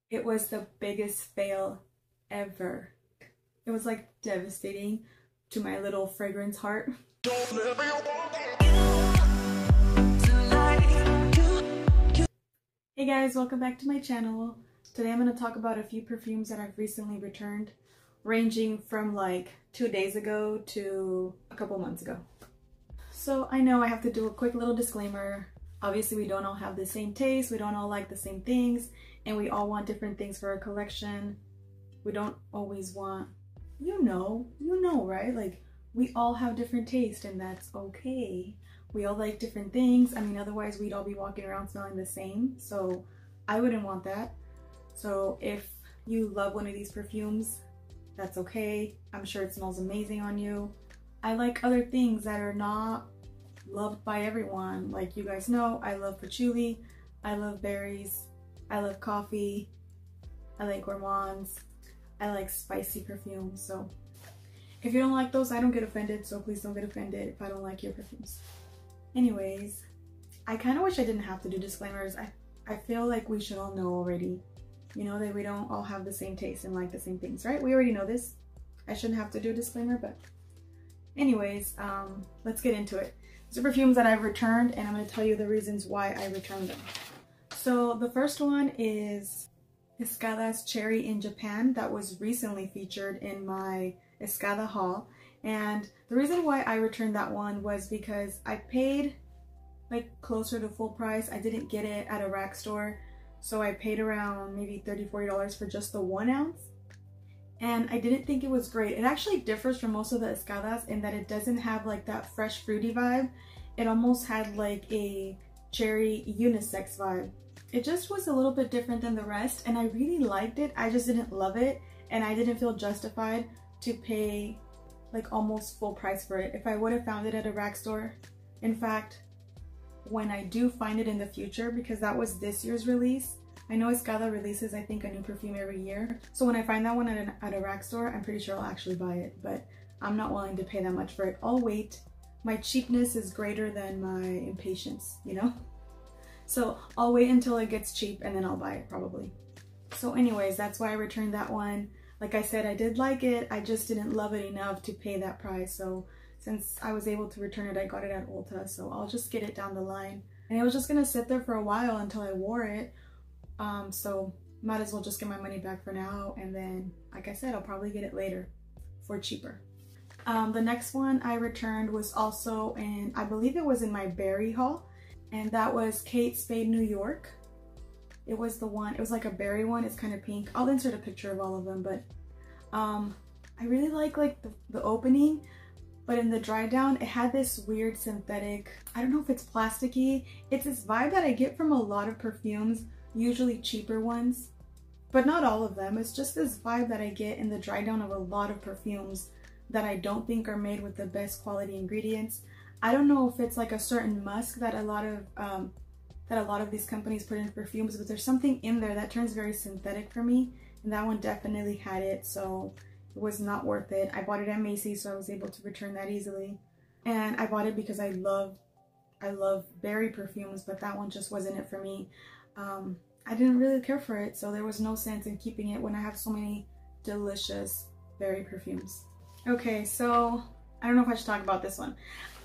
It was the biggest fail ever. It was like devastating to my little fragrance heart. Hey guys, welcome back to my channel. Today I'm going to talk about a few perfumes that I've recently returned, ranging from like 2 days ago to a couple months ago. So I know I have to do a quick little disclaimer. Obviously we don't all have the same taste, we don't all like the same things, and we all want different things for our collection. We don't always want, you know, right? Like, we all have different taste, and that's okay. We all like different things. I mean, otherwise we'd all be walking around smelling the same. So I wouldn't want that. So if you love one of these perfumes, that's okay. I'm sure it smells amazing on you. I like other things that are not loved by everyone. Like you guys know, I love patchouli, I love berries, I love coffee, I like gourmands, I like spicy perfumes. So if you don't like those, I don't get offended, so please don't get offended if I don't like your perfumes. Anyways, I kind of wish I didn't have to do disclaimers. I feel like we should all know already, you know, that we don't all have the same taste and like the same things, right? We already know this. I shouldn't have to do a disclaimer, but anyways, let's get into it. These are perfumes that I've returned, and I'm going to tell you the reasons why I returned them. So the first one is Escada's Cherry in Japan, that was recently featured in my Escada haul. And the reason why I returned that one was because I paid like closer to full price. I didn't get it at a rack store, so I paid around maybe $30–40 for just the 1 ounce. And I didn't think it was great. It actually differs from most of the Escadas in that it doesn't have like that fresh fruity vibe. It almost had like a cherry unisex vibe. It just was a little bit different than the rest, and I really liked it. I just didn't love it, and I didn't feel justified to pay like almost full price for it if I would have found it at a rack store. In fact, when I do find it in the future, because that was this year's release, I know Escada releases, I think, a new perfume every year. So when I find that one at a rack store, I'm pretty sure I'll actually buy it, but I'm not willing to pay that much for it. I'll wait. My cheapness is greater than my impatience, you know? So I'll wait until it gets cheap and then I'll buy it probably. So anyways, that's why I returned that one. Like I said, I did like it. I just didn't love it enough to pay that price. So since I was able to return it, I got it at Ulta. So I'll just get it down the line. And it was just gonna sit there for a while until I wore it. So might as well just get my money back for now, and then like I said, I'll probably get it later for cheaper. The next one I returned was also in, I believe it was in my berry haul, and that was Kate Spade New York. It was the one, it was like a berry one. It's kind of pink. I'll insert a picture of all of them, but I really like the opening, but in the dry down, it had this weird synthetic, I don't know if it's plasticky. It's this vibe that I get from a lot of perfumes, usually cheaper ones, but not all of them. It's just this vibe that I get in the dry down of a lot of perfumes that I don't think are made with the best quality ingredients. I don't know if it's like a certain musk that a lot of these companies put in perfumes, but there's something in there that turns very synthetic for me, and that one definitely had it, so it was not worth it. I bought it at Macy's, so I was able to return that easily. And I bought it because I love berry perfumes, but that one just wasn't it for me. I didn't really care for it, so there was no sense in keeping it when I have so many delicious berry perfumes. Okay, so I don't know if I should talk about this one.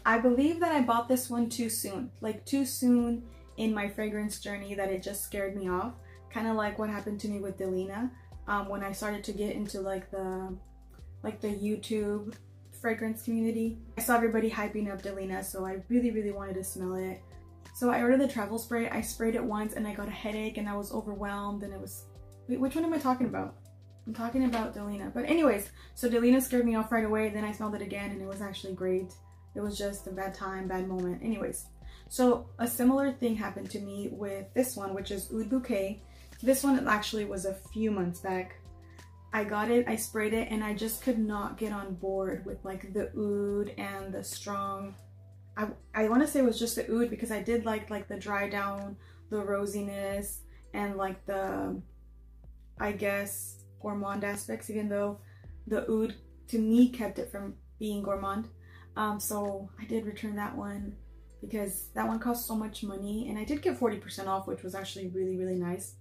I believe that I bought this one too soon, like too soon in my fragrance journey, that it just scared me off. Kind of like what happened to me with Delina, when I started to get into like the YouTube fragrance community. I saw everybody hyping up Delina, so I really wanted to smell it. So I ordered the travel spray. I sprayed it once and I got a headache and I was overwhelmed, and it was, wait, which one am I talking about? I'm talking about Delina. But anyways, so Delina scared me off right away. Then I smelled it again and it was actually great. It was just a bad time, bad moment. Anyways, so a similar thing happened to me with this one, which is Oud Bouquet. This one actually was a few months back. I got it, I sprayed it, and I just could not get on board with like the oud and the strong, I want to say it was just the oud, because I did like the dry down, the rosiness, and like the, I guess, gourmand aspects, even though the oud to me kept it from being gourmand. So I did return that one because that one cost so much money, and I did get 40% off, which was actually really nice.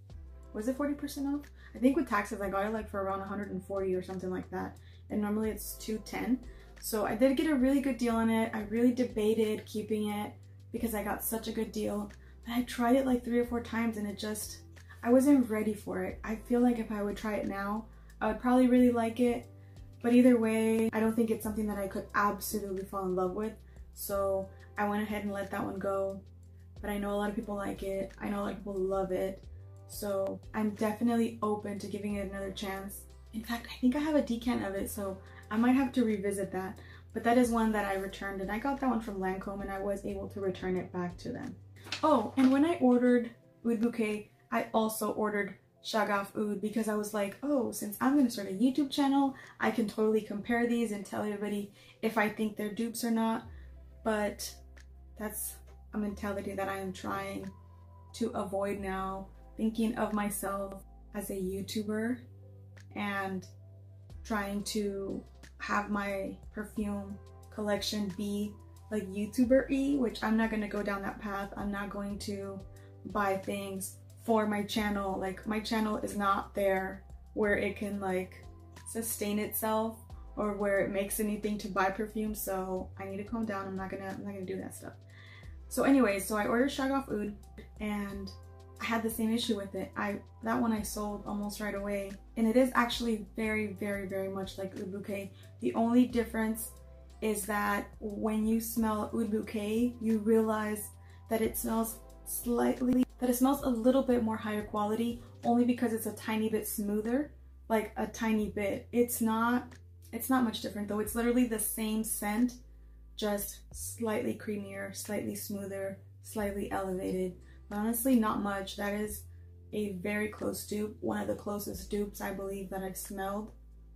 Was it 40% off? I think with taxes I got it like for around 140 or something like that, and normally it's 210. So I did get a really good deal on it. I really debated keeping it because I got such a good deal, but I tried it like 3 or 4 times and I wasn't ready for it. I feel like if I would try it now, I would probably really like it, but either way, I don't think it's something that I could absolutely fall in love with. So I went ahead and let that one go, but I know a lot of people like it. I know a lot of people love it. So I'm definitely open to giving it another chance. In fact, I think I have a decant of it, so I might have to revisit that. But that is one that I returned, and I got that one from Lancome, and I was able to return it back to them. Oh, and when I ordered Oud Bouquet, I also ordered Shagaf Oud because I was like, oh, since I'm going to start a YouTube channel, I can totally compare these and tell everybody if I think they're dupes or not. But that's a mentality that I am trying to avoid now, thinking of myself as a YouTuber and trying to have my perfume collection be like YouTuber-y, which I'm not going to go down that path. I'm not going to buy things for my channel. Like, my channel is not there where it can like sustain itself or where it makes anything to buy perfume, so I need to calm down. I'm not gonna do that stuff. So anyways, so I ordered Shagaf Oud and I had the same issue with it. That one I sold almost right away, and it is actually very, very, very much like Oud Bouquet. The only difference is that when you smell Oud Bouquet, you realize that it smells a little bit more higher quality, only because it's a tiny bit smoother, like a tiny bit. It's not much different though. It's literally the same scent, just slightly creamier, slightly smoother, slightly elevated. But honestly, not much. That is a very close dupe, one of the closest dupes I believe that I've smelled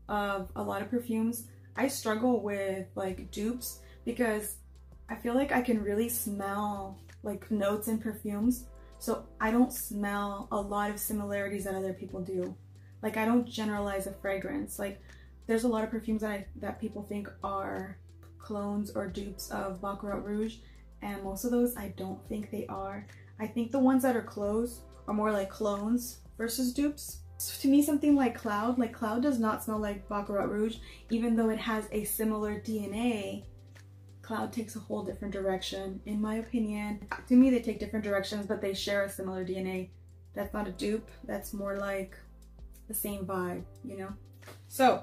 of a lot of perfumes. I struggle with like dupes because I feel like I can really smell like notes in perfumes, so I don't smell a lot of similarities that other people do. Like, I don't generalize a fragrance. Like, there's a lot of perfumes that people think are clones or dupes of Baccarat Rouge, and most of those I don't think they are. I think the ones that are close are more like clones versus dupes. So to me, something like Cloud does not smell like Baccarat Rouge, even though it has a similar DNA. Cloud takes a whole different direction, in my opinion. To me, they take different directions, but they share a similar DNA. That's not a dupe, that's more like the same vibe, you know? So,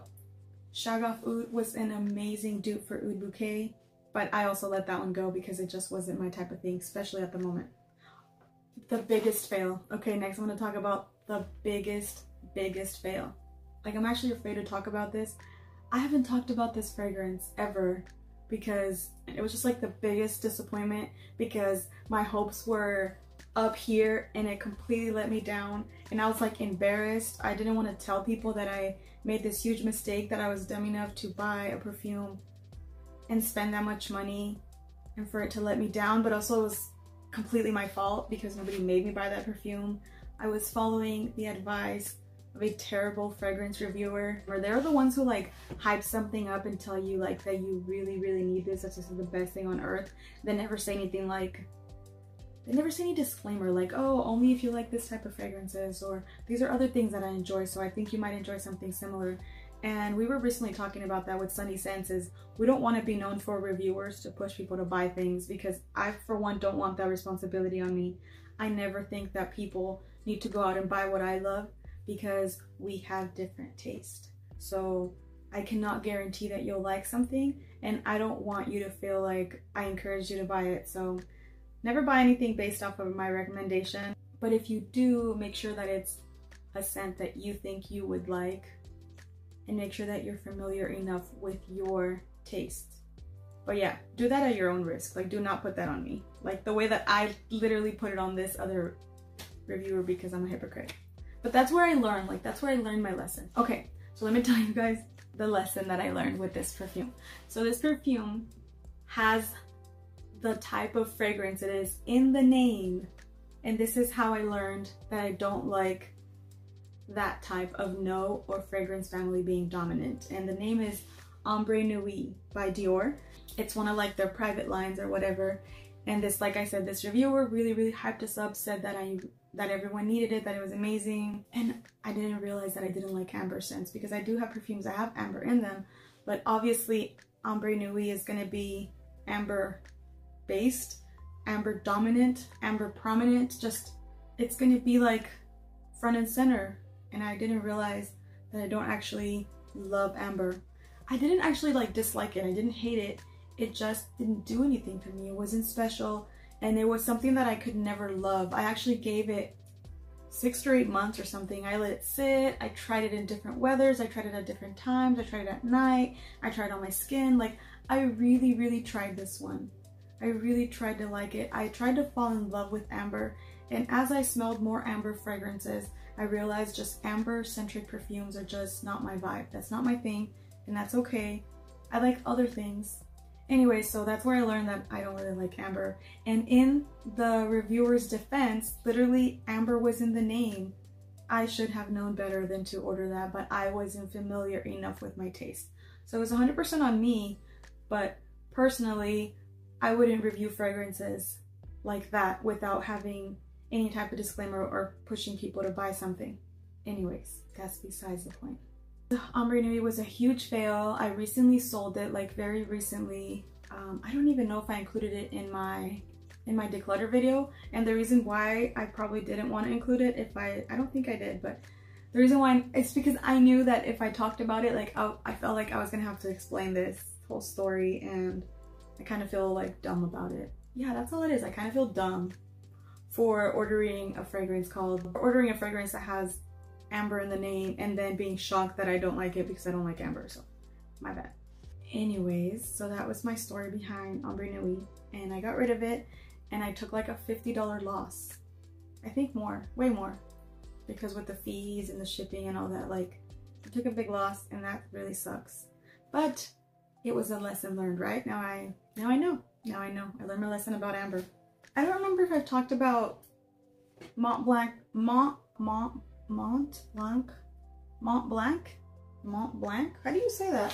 Shagaf Oud was an amazing dupe for Oud Bouquet, but I also let that one go because it just wasn't my type of thing, especially at the moment. The biggest fail. Okay, next I'm going to talk about the biggest fail. Like, I'm actually afraid to talk about this. I haven't talked about this fragrance ever because it was just like the biggest disappointment, because my hopes were up here and it completely let me down, and I was like embarrassed. I didn't want to tell people that I made this huge mistake, that I was dumb enough to buy a perfume and spend that much money and for it to let me down, but also it was completely my fault because nobody made me buy that perfume. I was following the advice of a terrible fragrance reviewer, where they're the ones who like hype something up and tell you like that you really, really need this, that this is the best thing on earth. They never say anything like, they never say any disclaimer like, oh, only if you like this type of fragrances, or these are other things that I enjoy, so I think you might enjoy something similar. And we were recently talking about that with Sunny Senses. We don't want to be known for reviewers to push people to buy things, because I, for one, don't want that responsibility on me. I never think that people need to go out and buy what I love, because we have different taste. So I cannot guarantee that you'll like something, and I don't want you to feel like I encourage you to buy it. So never buy anything based off of my recommendation. But if you do, make sure that it's a scent that you think you would like, and make sure that you're familiar enough with your taste. But yeah, do that at your own risk. Like, do not put that on me. Like the way that I literally put it on this other reviewer, because I'm a hypocrite. But that's where I learned, like that's where I learned my lesson. Okay, so let me tell you guys the lesson that I learned with this perfume. So this perfume has the type of fragrance it is in the name, and this is how I learned that I don't like that type of note or fragrance family being dominant. And the name is Ombre Nuit by Dior. It's one of like their private lines or whatever. And this, like I said, this reviewer really hyped us up, said that I that everyone needed it, that it was amazing. And I didn't realize that I didn't like amber scents, because I do have perfumes that have amber in them, but obviously Ombre Nuit is going to be amber based, amber dominant, amber prominent, just it's going to be like front and center. And I didn't realize that I don't actually love amber. I didn't actually like dislike it, I didn't hate it, it just didn't do anything for me. It wasn't special, and it was something that I could never love. I actually gave it 6 to 8 months or something. I let it sit, I tried it in different weathers, I tried it at different times, I tried it at night, I tried it on my skin. Like, I really tried this one. I really tried to like it. I tried to fall in love with amber, and as I smelled more amber fragrances, I realized just amber centric perfumes are just not my vibe. That's not my thing, and that's okay. I like other things. Anyway, so that's where I learned that I don't really like amber. And in the reviewer's defense, literally amber was in the name. I should have known better than to order that, but I wasn't familiar enough with my taste. So it was 100% on me, but personally, I wouldn't review fragrances like that without having any type of disclaimer or pushing people to buy something. Anyways, that's besides the point. Ombre Nuit was a huge fail. I recently sold it, like very recently. I don't even know if I included it in my declutter video, and the reason why I probably didn't want to include it, I don't think I did, but the reason why, it's because I knew that if I talked about it, like I felt like I was gonna have to explain this whole story, and I kind of feel like dumb about it. Yeah, that's all it is. I kind of feel dumb for ordering a fragrance that has amber in the name and then being shocked that I don't like it because I don't like amber, so my bad. Anyways, so that was my story behind Ombre Nuit, and I got rid of it, and I took like a $50 loss. I think more, way more, because with the fees and the shipping and all that, like I took a big loss, and that really sucks. But it was a lesson learned, right? Now I know. I learned my lesson about amber. I don't remember if I've talked about Mont Blanc. How do you say that?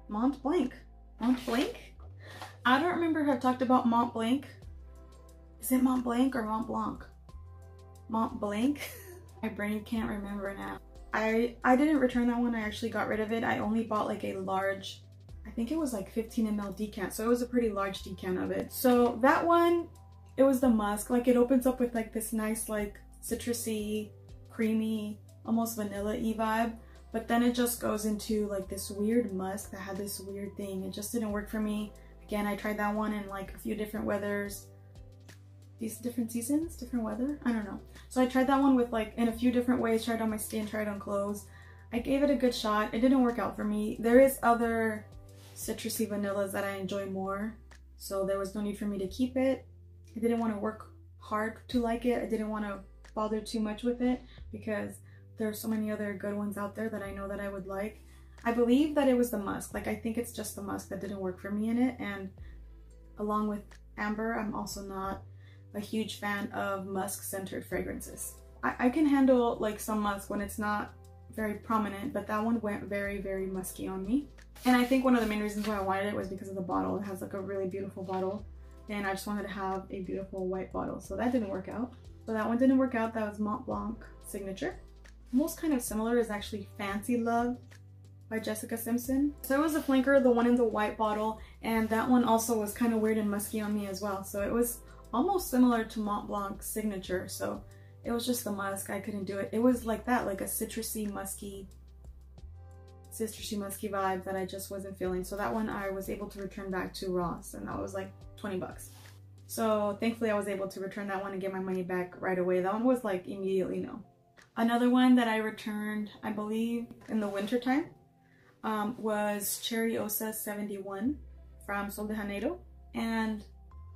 Mont Blanc. I don't remember if I've talked about Mont Blanc. Is it Mont Blanc or Mont Blanc? Mont Blanc? My brain can't remember now. I didn't return that one. I actually got rid of it. I only bought like a large, I think it was like 15 ml decant, so it was a pretty large decant of it. So that one, it was the musk. Like, it opens up with like this nice like citrusy, creamy, almost vanilla-y vibe, but then it just goes into like this weird musk that had this weird thing. It just didn't work for me. Again, I tried that one in like a few different weathers. These different seasons, different weather, I don't know. So I tried that one with like in a few different ways, tried on my skin, tried on clothes. I gave it a good shot. It didn't work out for me. There is other citrusy vanillas that I enjoy more, so there was no need for me to keep it. I didn't want to work hard to like it. I didn't want to bother too much with it because there's so many other good ones out there that I know that I would like. I believe that it was the musk. Like, I think it's just the musk that didn't work for me in it, and along with amber, I'm also not a huge fan of musk-centered fragrances. I can handle like some musk when it's not very prominent, but that one went very musky on me. And I think one of the main reasons why I wanted it was because of the bottle. It has like a really beautiful bottle, and I just wanted to have a beautiful white bottle, so that didn't work out. So that one didn't work out. That was Mont Blanc Signature. Most kind of similar is actually Fancy Love by Jessica Simpson. So it was a flanker, the one in the white bottle, and that one also was kind of weird and musky on me as well. So it was almost similar to Mont Blanc Signature, so it was just the musk. I couldn't do it. It was like that, like a citrusy musky vibe that I just wasn't feeling. So that one I was able to return back to Ross, and that was like 20 bucks. So thankfully I was able to return that one and get my money back right away. That one was like immediately no. Another one that I returned, I believe in the winter time, was Cherry Osa 71 from Sol de Janeiro, and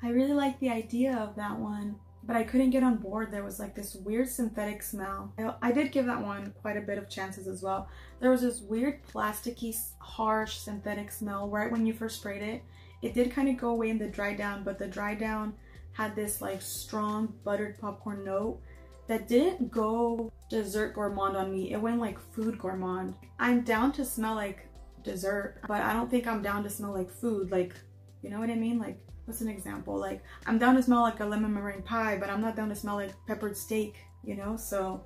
I really liked the idea of that one, but I couldn't get on board. There was like this weird synthetic smell. I did give that one quite a bit of chances as well. There was this weird plasticky, harsh synthetic smell right when you first sprayed it. It did kind of go away in the dry down, but the dry down had this like strong buttered popcorn note that didn't go dessert gourmand on me. It went like food gourmand. I'm down to smell like dessert, but I don't think I'm down to smell like food. Like, you know what I mean? Like, what's an example? Like, I'm down to smell like a lemon meringue pie, but I'm not down to smell like peppered steak, you know? So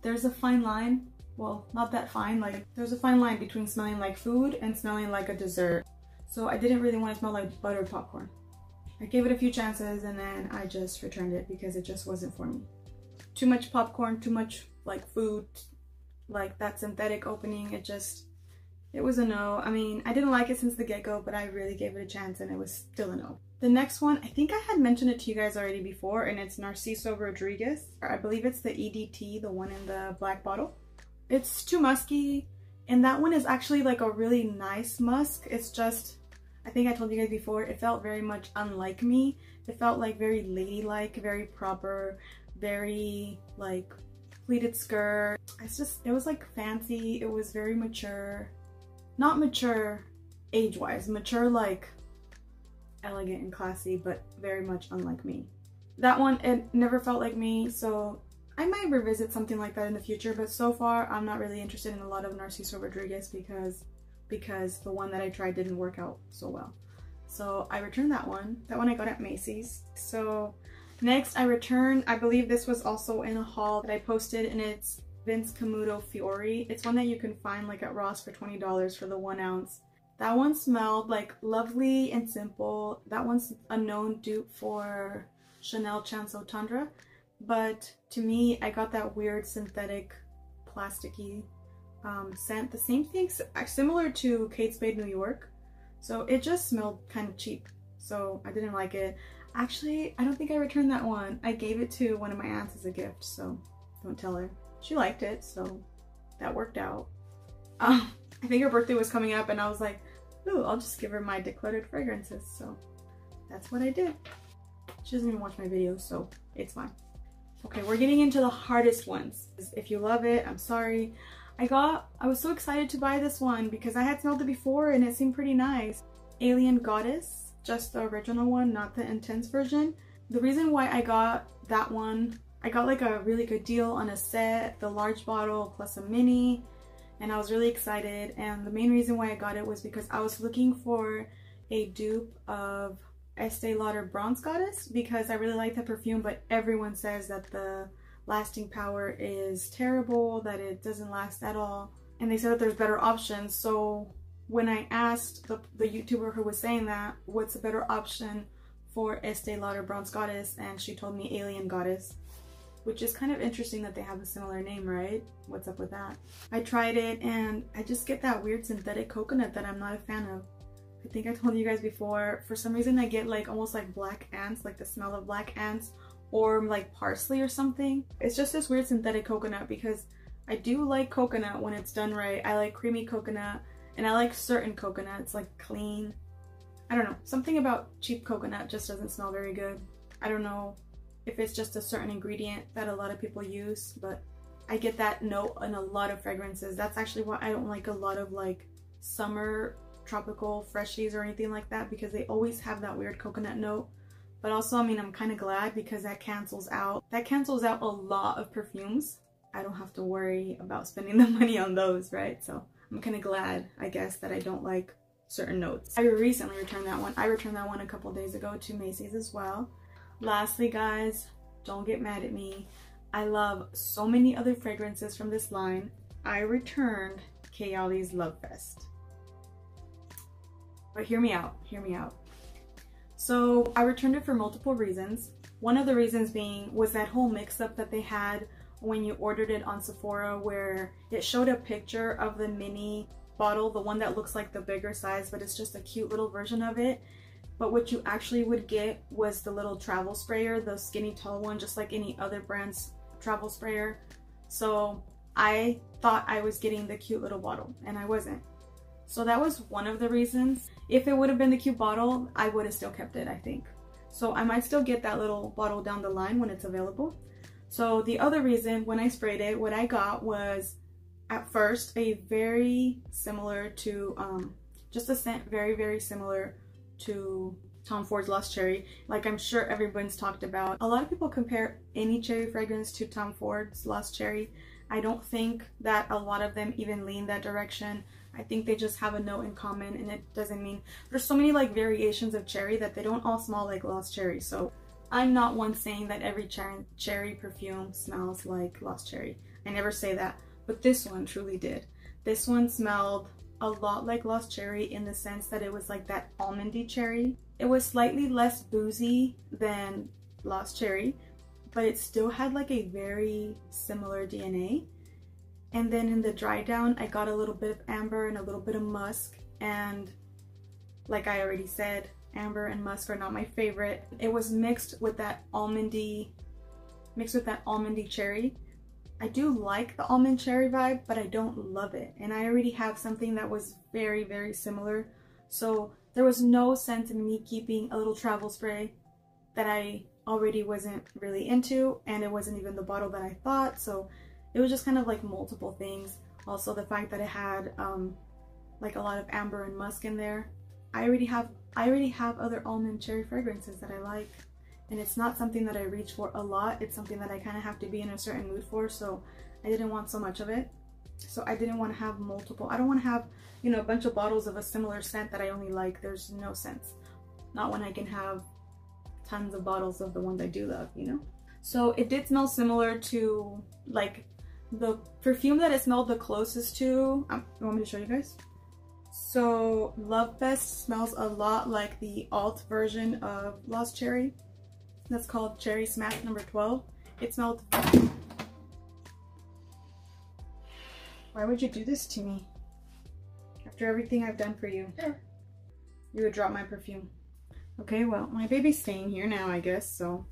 there's a fine line. Well, not that fine. Like, there's a fine line between smelling like food and smelling like a dessert. So I didn't really want to smell like buttered popcorn. I gave it a few chances and then I just returned it because it just wasn't for me. Too much popcorn, too much like food, like that synthetic opening, it was a no. I mean, I didn't like it since the get-go, but I really gave it a chance and it was still a no. The next one, I think I had mentioned it to you guys already before, and it's Narciso Rodriguez. I believe it's the EDT, the one in the black bottle. It's too musky, and that one is actually like a really nice musk. It's just, I think I told you guys before, it felt very much unlike me. It felt like very ladylike, very proper, very like pleated skirt. It was like fancy. It was very mature. Not mature age-wise, mature like elegant and classy, but very much unlike me. That one, it never felt like me, so I might revisit something like that in the future, but so far I'm not really interested in a lot of Narciso Rodriguez because the one that I tried didn't work out so well. So I returned that one. That one I got at Macy's. So next I returned, I believe this was also in a haul that I posted, and it's Vince Camuto Fiori. It's one that you can find like at Ross for $20 for the 1 ounce. That one smelled like lovely and simple. That one's a known dupe for Chanel Chanso Tundra, but to me, I got that weird synthetic plasticky scent. The same thing, similar to Kate Spade New York. So it just smelled kind of cheap. So I didn't like it. Actually, I don't think I returned that one. I gave it to one of my aunts as a gift, so don't tell her. She liked it, so that worked out. I think her birthday was coming up and I was like, ooh, I'll just give her my decluttered fragrances. So that's what I did. She doesn't even watch my videos, so it's fine. Okay, we're getting into the hardest ones. If you love it, I'm sorry. I was so excited to buy this one because I had smelled it before and it seemed pretty nice. Alien Goddess, just the original one, not the intense version. The reason why I got that one, I got like a really good deal on a set, the large bottle plus a mini, and I was really excited. And the main reason why I got it was because I was looking for a dupe of Estee Lauder Bronze Goddess because I really like that perfume, but everyone says that the lasting power is terrible, that it doesn't last at all, and they said that there's better options. So when I asked the YouTuber who was saying that, what's a better option for Estee Lauder Bronze Goddess, and she told me Alien Goddess, which is kind of interesting that they have a similar name, right? What's up with that? I tried it and I just get that weird synthetic coconut that I'm not a fan of. I think I told you guys before, for some reason I get like almost like black ants, like the smell of black ants, or like parsley or something. It's just this weird synthetic coconut because I do like coconut when it's done right. I like creamy coconut and I like certain coconuts, like clean. I don't know, something about cheap coconut just doesn't smell very good. I don't know if it's just a certain ingredient that a lot of people use, but I get that note in a lot of fragrances. That's actually why I don't like a lot of like summer tropical freshies or anything like that, because they always have that weird coconut note. But also, I mean, I'm kind of glad because that cancels out a lot of perfumes. I don't have to worry about spending the money on those, right? So I'm kind of glad, I guess, that I don't like certain notes. I recently returned that one. I returned that one a couple days ago to Macy's as well. Lastly, guys, don't get mad at me. I love so many other fragrances from this line. I returned Kayali's Love Fest. But hear me out, hear me out. So I returned it for multiple reasons. One of the reasons being was that whole mix-up that they had when you ordered it on Sephora, where it showed a picture of the mini bottle, the one that looks like the bigger size, but it's just a cute little version of it. But what you actually would get was the little travel sprayer, the skinny tall one, just like any other brand's travel sprayer. So I thought I was getting the cute little bottle, and I wasn't. So that was one of the reasons. If it would have been the cute bottle, I would have still kept it, I think. So I might still get that little bottle down the line when it's available. So the other reason, when I sprayed it, what I got was, at first, a very similar to, just a scent very, very similar to Tom Ford's Lost Cherry. Like I'm sure everyone's talked about. A lot of people compare any cherry fragrance to Tom Ford's Lost Cherry. I don't think that a lot of them even lean that direction. I think they just have a note in common, and it doesn't mean there's so many like variations of cherry that they don't all smell like Lost Cherry. So I'm not one saying that every cherry perfume smells like Lost Cherry. I never say that, but this one truly did. This one smelled a lot like Lost Cherry in the sense that it was like that almondy cherry. It was slightly less boozy than Lost Cherry, but it still had like a very similar DNA. And then in the dry down, I got a little bit of amber and a little bit of musk. And like I already said, amber and musk are not my favorite. It was mixed with that almondy cherry. I do like the almond cherry vibe, but I don't love it. And I already have something that was very, very similar. So there was no sense in me keeping a little travel spray that I already wasn't really into, and it wasn't even the bottle that I thought. So it was just kind of like multiple things. Also the fact that it had like a lot of amber and musk in there. I already have other almond cherry fragrances that I like. And it's not something that I reach for a lot. It's something that I kind of have to be in a certain mood for. So I didn't want so much of it. So I didn't want to have multiple. I don't want to have, you know, a bunch of bottles of a similar scent that I only like. There's no sense. Not when I can have tons of bottles of the ones I do love, you know? So it did smell similar to like the perfume that it smelled the closest to. You want me to show you guys? So Love Fest smells a lot like the alt version of Lost Cherry. That's called Cherry Smash number 12. It smelled... Why would you do this to me? After everything I've done for you. You would drop my perfume. Okay, well, my baby's staying here now, I guess, so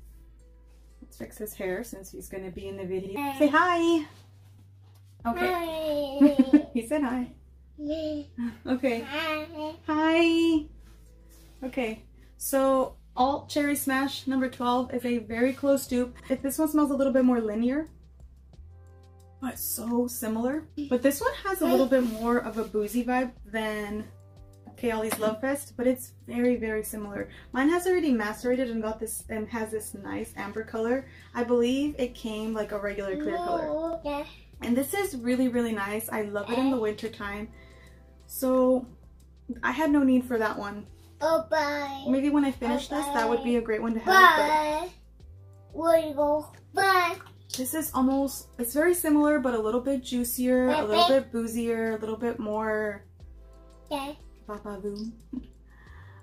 let's fix his hair since he's gonna be in the video. Hi. Say hi! Okay. Hi. He said hi. Okay. Hi. Okay, so Alt Cherry Smash number 12 is a very close dupe. If this one smells a little bit more linear, but so similar. But this one has a little bit more of a boozy vibe than Kayali's Love Fest, but it's very, very similar. Mine has already macerated and got this and has this nice amber color. I believe it came like a regular clear color. And this is really, really nice. I love it in the winter time. So I had no need for that one. Oh, bye. Maybe when I finish this, that would be a great one to have. Bye. Where you go? Bye. This is almost, it's very similar, but a little bit juicier, a little bit boozier, a little bit more. Okay.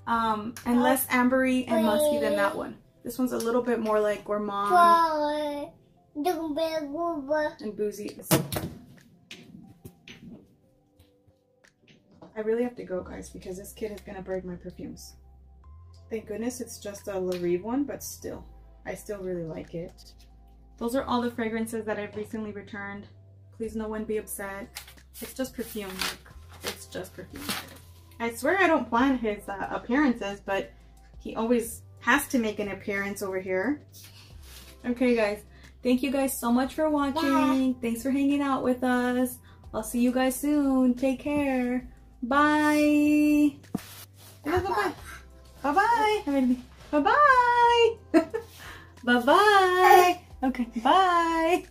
And less ambery and musky than that one. This one's a little bit more like gourmand and boozy. I really have to go, guys, because this kid is gonna break my perfumes. Thank goodness it's just a La Rive one, but still, I still really like it. Those are all the fragrances that I've recently returned. Please no one be upset. It's just perfume, like, it's just perfume. I swear I don't plan his appearances, but he always has to make an appearance over here. Okay, guys, thank you guys so much for watching. Thanks for hanging out with us. I'll see you guys soon. Take care. Bye. Bye-bye. Bye-bye. Bye-bye. Bye-bye. Okay, bye.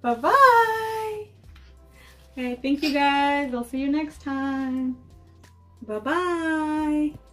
Bye-bye. Okay, thank you guys. I'll see you next time. Bye-bye.